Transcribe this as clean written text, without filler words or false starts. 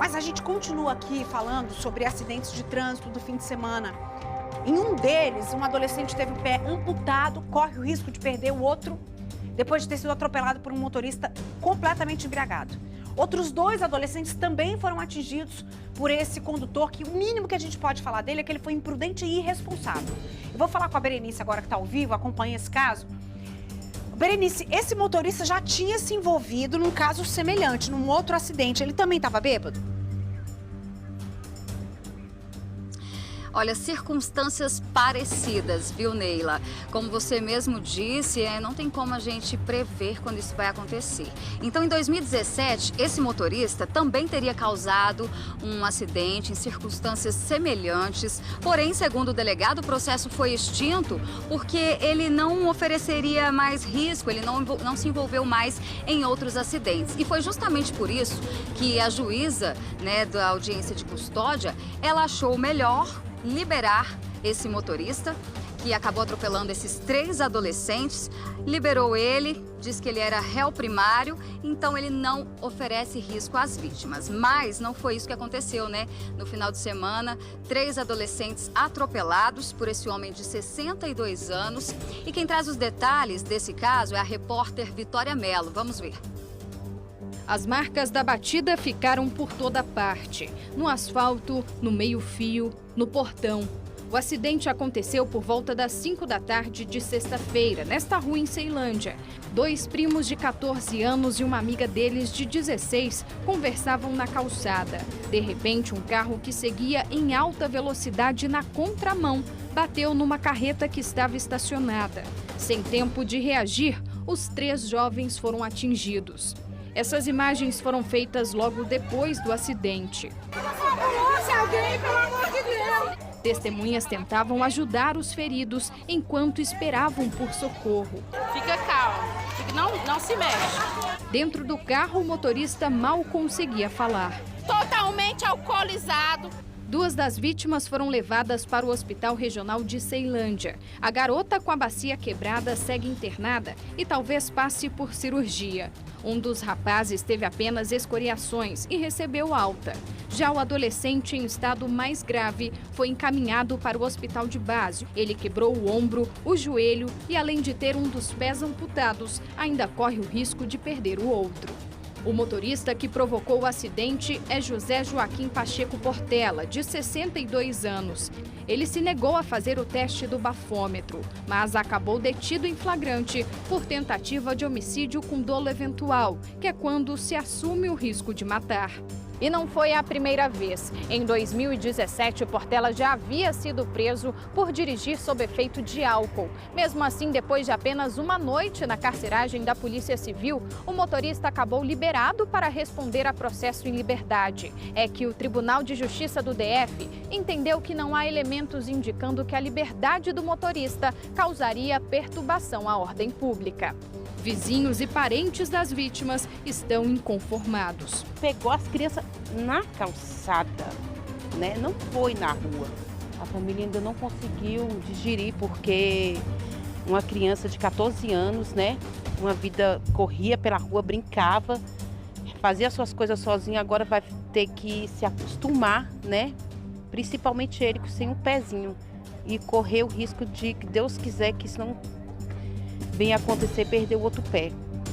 Mas a gente continua aqui falando sobre acidentes de trânsito do fim de semana. Em um deles, um adolescente teve o pé amputado, corre o risco de perder o outro depois de ter sido atropelado por um motorista completamente embriagado. Outros 2 adolescentes também foram atingidos por esse condutor, que o mínimo que a gente pode falar dele é que ele foi imprudente e irresponsável. Eu vou falar com a Berenice agora, que está ao vivo, acompanha esse caso. Berenice, esse motorista já tinha se envolvido num caso semelhante, num outro acidente. Ele também estava bêbado? Olha, circunstâncias parecidas, viu, Neila? Como você mesmo disse, não tem como a gente prever quando isso vai acontecer. Então, em 2017, esse motorista também teria causado um acidente em circunstâncias semelhantes. Porém, segundo o delegado, o processo foi extinto porque ele não ofereceria mais risco, ele não se envolveu mais em outros acidentes. E foi justamente por isso que a juíza, da audiência de custódia, ela achou melhor liberar esse motorista, que acabou atropelando esses 3 adolescentes, liberou ele, diz que ele era réu primário, então ele não oferece risco às vítimas. Mas não foi isso que aconteceu, né? No final de semana, 3 adolescentes atropelados por esse homem de 62 anos. E quem traz os detalhes desse caso é a repórter Vitória Mello. Vamos ver. As marcas da batida ficaram por toda parte. No asfalto, no meio-fio, no portão. O acidente aconteceu por volta das 5 da tarde de sexta-feira, nesta rua em Ceilândia. 2 primos de 14 anos e uma amiga deles de 16 conversavam na calçada. De repente, um carro que seguia em alta velocidade na contramão bateu numa carreta que estava estacionada. Sem tempo de reagir, os 3 jovens foram atingidos. Essas imagens foram feitas logo depois do acidente. Testemunhas tentavam ajudar os feridos enquanto esperavam por socorro. Fica calmo, não se mexe. Dentro do carro, o motorista mal conseguia falar. Totalmente alcoolizado. 2 das vítimas foram levadas para o Hospital Regional de Ceilândia. A garota com a bacia quebrada segue internada e talvez passe por cirurgia. Um dos rapazes teve apenas escoriações e recebeu alta. Já o adolescente em estado mais grave foi encaminhado para o hospital de base. Ele quebrou o ombro, o joelho e, além de ter um dos pés amputados, ainda corre o risco de perder o outro. O motorista que provocou o acidente é José Joaquim Pacheco Portela, de 62 anos. Ele se negou a fazer o teste do bafômetro, mas acabou detido em flagrante por tentativa de homicídio com dolo eventual, que é quando se assume o risco de matar. E não foi a primeira vez. Em 2017, Portela já havia sido preso por dirigir sob efeito de álcool. Mesmo assim, depois de apenas uma noite na carceragem da Polícia Civil, o motorista acabou liberado para responder a processo em liberdade. É que o Tribunal de Justiça do DF entendeu que não há elementos indicando que a liberdade do motorista causaria perturbação à ordem pública. Vizinhos e parentes das vítimas estão inconformados. Pegou as crianças na calçada, né? Não foi na rua. A família ainda não conseguiu digerir porque uma criança de 14 anos, né? Uma vida corria pela rua, brincava, fazia suas coisas sozinha, agora vai ter que se acostumar, né? Principalmente ele sem um pezinho e correr o risco de que Deus quiser que isso não venha acontecer, perder o outro pé.